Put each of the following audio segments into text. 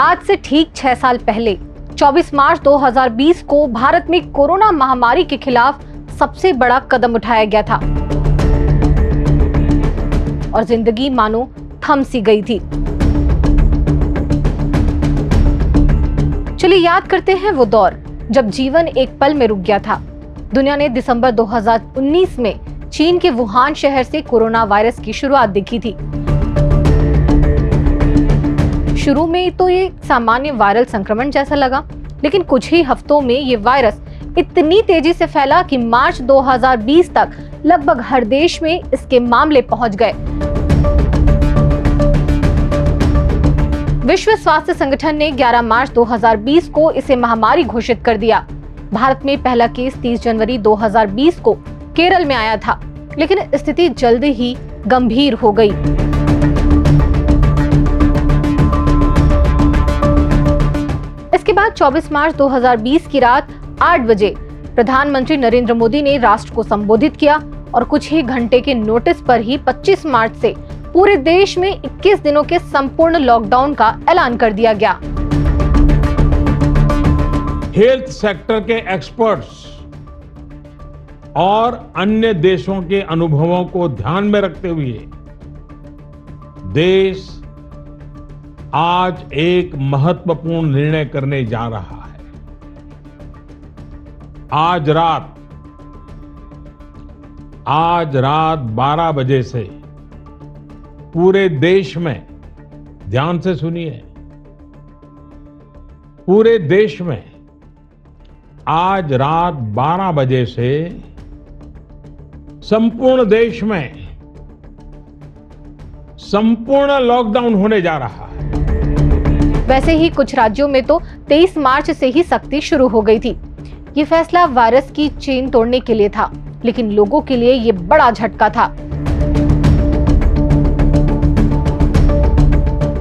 आज से ठीक 6 साल पहले 24 मार्च 2020 को भारत में कोरोना महामारी के खिलाफ सबसे बड़ा कदम उठाया गया था और जिंदगी मानो थम सी गई थी। चलिए याद करते हैं वो दौर जब जीवन एक पल में रुक गया था। दुनिया ने दिसंबर 2019 में चीन के वुहान शहर से कोरोना वायरस की शुरुआत देखी थी। शुरू में तो ये सामान्य वायरल संक्रमण जैसा लगा, लेकिन कुछ ही हफ्तों में ये वायरस इतनी तेजी से फैला कि मार्च 2020 तक लगभग हर देश में इसके मामले पहुंच गए। विश्व स्वास्थ्य संगठन ने 11 मार्च 2020 को इसे महामारी घोषित कर दिया। भारत में पहला केस 30 जनवरी 2020 को केरल में आया था, लेकिन स्थिति जल्दी ही गंभीर हो गई। इसके बाद 24 मार्च 2020 की रात 8 बजे प्रधानमंत्री नरेंद्र मोदी ने राष्ट्र को संबोधित किया और कुछ ही घंटे के नोटिस पर ही 25 मार्च से पूरे देश में 21 दिनों के संपूर्ण लॉकडाउन का ऐलान कर दिया गया। हेल्थ सेक्टर के एक्सपर्ट्स और अन्य देशों के अनुभवों को ध्यान में रखते हुए देश आज एक महत्वपूर्ण निर्णय करने जा रहा है। आज रात 12 बजे से पूरे देश में, ध्यान से सुनिए, पूरे देश में आज रात 12 बजे से संपूर्ण देश में संपूर्ण लॉकडाउन होने जा रहा है। वैसे ही कुछ राज्यों में तो 23 मार्च से ही सख्ती शुरू हो गई थी। ये फैसला वायरस की चेन तोड़ने के लिए था, लेकिन लोगों के लिए ये बड़ा झटका था।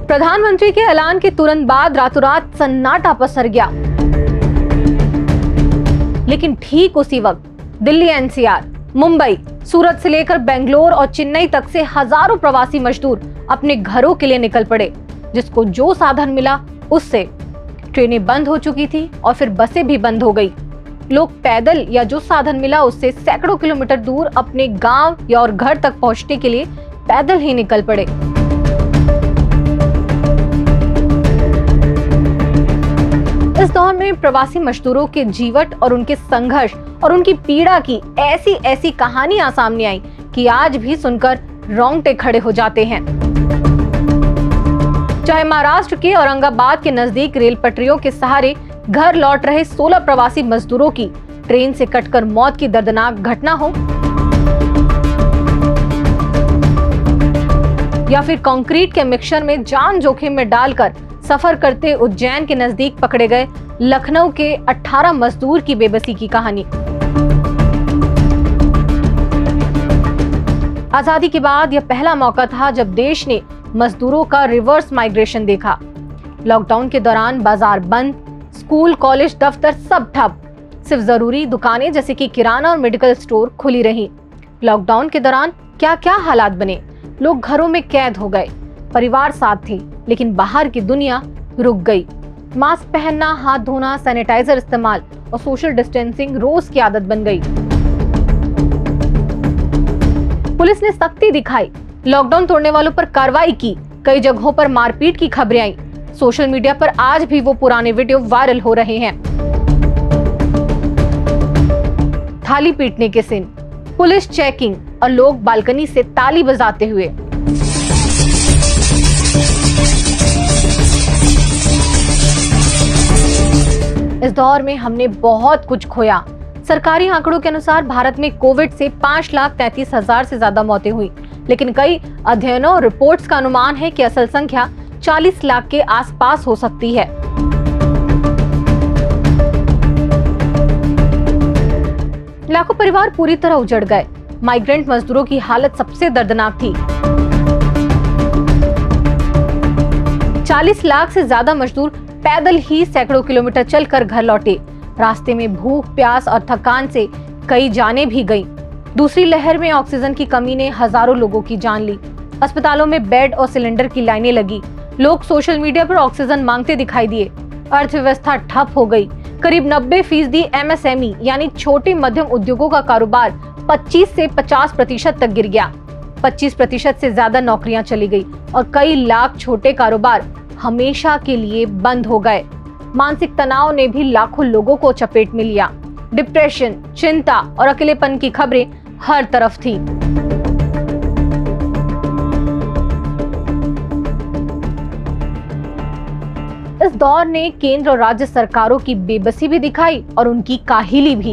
प्रधानमंत्री के ऐलान के तुरंत बाद रातों रात सन्नाटा पसर गया, लेकिन ठीक उसी वक्त दिल्ली एनसीआर, मुंबई, सूरत से लेकर बेंगलोर और चेन्नई तक से हजारों प्रवासी मजदूर अपने घरों के लिए निकल पड़े। जिसको जो साधन मिला उससे। ट्रेनें बंद हो चुकी थी और फिर बसें भी बंद हो गई। लोग पैदल या जो साधन मिला उससे सैकड़ों किलोमीटर दूर अपने गांव या और घर तक पहुंचने के लिए पैदल ही निकल पड़े। इस दौर में प्रवासी मजदूरों के जीवट और उनके संघर्ष और उनकी पीड़ा की ऐसी कहानियां सामने आई कि आज भी सुनकर रोंगटे खड़े हो जाते हैं। चाहे महाराष्ट्र के औरंगाबाद के नजदीक रेल पटरियों के सहारे घर लौट रहे 16 प्रवासी मजदूरों की ट्रेन से कटकर मौत की दर्दनाक घटना हो, या फिर कंक्रीट के मिक्सचर में जान जोखिम में डालकर सफर करते उज्जैन के नजदीक पकड़े गए लखनऊ के 18 मजदूर की बेबसी की कहानी। आजादी के बाद यह पहला मौका था जब देश ने मजदूरों का रिवर्स माइग्रेशन देखा। लॉकडाउन के दौरान बाजार बंद, स्कूल, कॉलेज, दफ्तर सब ठप। सिर्फ जरूरी दुकानें जैसे कि किराना और मेडिकल स्टोर खुली रही। लॉकडाउन के दौरान क्या क्या हालात बने। लोग घरों में कैद हो गए, परिवार साथ थे, लेकिन बाहर की दुनिया रुक गई। मास्क पहनना, हाथ धोना, सैनिटाइजर इस्तेमाल और सोशल डिस्टेंसिंग रोज की आदत बन गई। पुलिस ने सख्ती दिखाई, लॉकडाउन तोड़ने वालों पर कार्रवाई की। कई जगहों पर मारपीट की खबरें आई। सोशल मीडिया पर आज भी वो पुराने वीडियो वायरल हो रहे हैं। थाली पीटने के सीन, पुलिस चेकिंग और लोग बालकनी से ताली बजाते हुए। इस दौर में हमने बहुत कुछ खोया। सरकारी आंकड़ों के अनुसार भारत में कोविड से 5,33,000 से ज्यादा मौतें हुई, लेकिन कई अध्ययनों और रिपोर्ट्स का अनुमान है कि असल संख्या 40 लाख के आसपास हो सकती है। लाखों परिवार पूरी तरह उजड़ गए। माइग्रेंट मजदूरों की हालत सबसे दर्दनाक थी। 40 लाख से ज्यादा मजदूर पैदल ही सैकड़ों किलोमीटर चलकर घर लौटे। रास्ते में भूख, प्यास और थकान से कई जानें भी गईं। दूसरी लहर में ऑक्सीजन की कमी ने हजारों लोगों की जान ली। अस्पतालों में बेड और सिलेंडर की लाइनें लगी। लोग सोशल मीडिया पर ऑक्सीजन मांगते दिखाई दिए। अर्थव्यवस्था ठप हो गई। करीब 90% MSME यानी छोटे मध्यम उद्योगों का कारोबार 25 से 50% तक गिर गया। 25% से ज्यादा नौकरियां चली गई और कई लाख छोटे कारोबार हमेशा के लिए बंद हो गए। मानसिक तनाव ने भी लाखों लोगों को चपेट में लिया। डिप्रेशन, चिंता और अकेलेपन की खबरें हर तरफ थी। इस दौर ने केंद्र और राज्य सरकारों की बेबसी भी दिखाई और उनकी काहिली भी।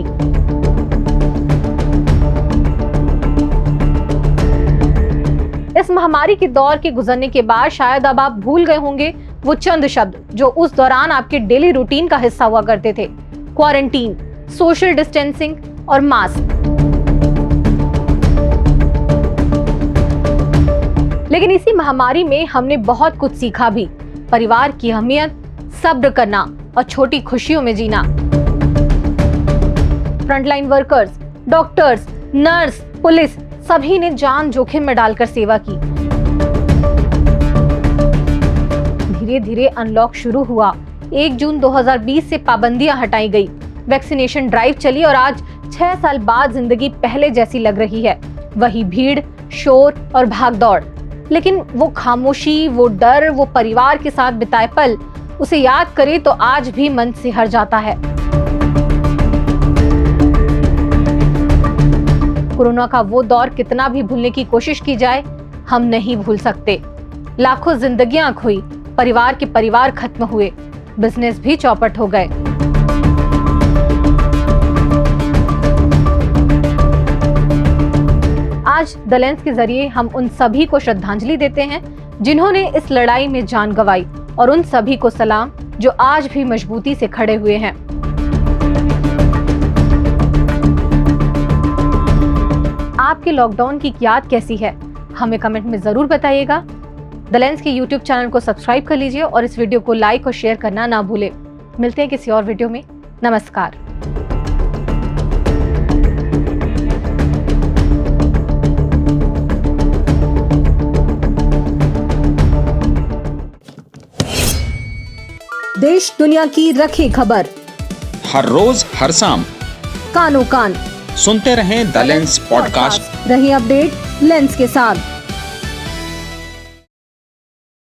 इस महामारी के दौर के गुजरने के बाद शायद अब आप भूल गए होंगे वो चंद शब्द जो उस दौरान आपके डेली रूटीन का हिस्सा हुआ करते थे। क्वारंटीन, सोशल डिस्टेंसिंग और मास्क। लेकिन इसी महामारी में हमने बहुत कुछ सीखा भी। परिवार की अहमियत, सब्र करना और छोटी खुशियों में जीना। Frontline workers, doctors, nurse, police सभी ने जान जोखिम में डालकर सेवा की। धीरे धीरे अनलॉक शुरू हुआ। 1 जून 2020 से पाबंदियां हटाई गई। वैक्सीनेशन ड्राइव चली और आज 6 साल बाद जिंदगी पहले जैसी लग रही है। वही भीड़, शोर और भागदौड़, लेकिन वो खामोशी, वो डर, वो परिवार के साथ बिताए पल, उसे याद करे तो आज भी मन से हर जाता है। कोरोना का वो दौर कितना भी भूलने की कोशिश की जाए, हम नहीं भूल सकते। लाखों जिंदगियां खोई, परिवार के परिवार खत्म हुए, बिजनेस भी चौपट हो गए। आज द लेंस के जरिए हम उन सभी को श्रद्धांजलि देते हैं जिन्होंने इस लड़ाई में जान गंवाई, और उन सभी को सलाम जो आज भी मजबूती से खड़े हुए हैं। आपके लॉकडाउन की याद कैसी है, हमें कमेंट में जरूर बताइएगा। द लेंस के YouTube चैनल को सब्सक्राइब कर लीजिए और इस वीडियो को लाइक और शेयर करना ना भूलें। मिलते हैं किसी और वीडियो में। नमस्कार। देश दुनिया की रखी खबर हर रोज हर शाम कानों कान सुनते रहें द लेंस पॉडकास्ट। रहिए अपडेट लेंस के साथ।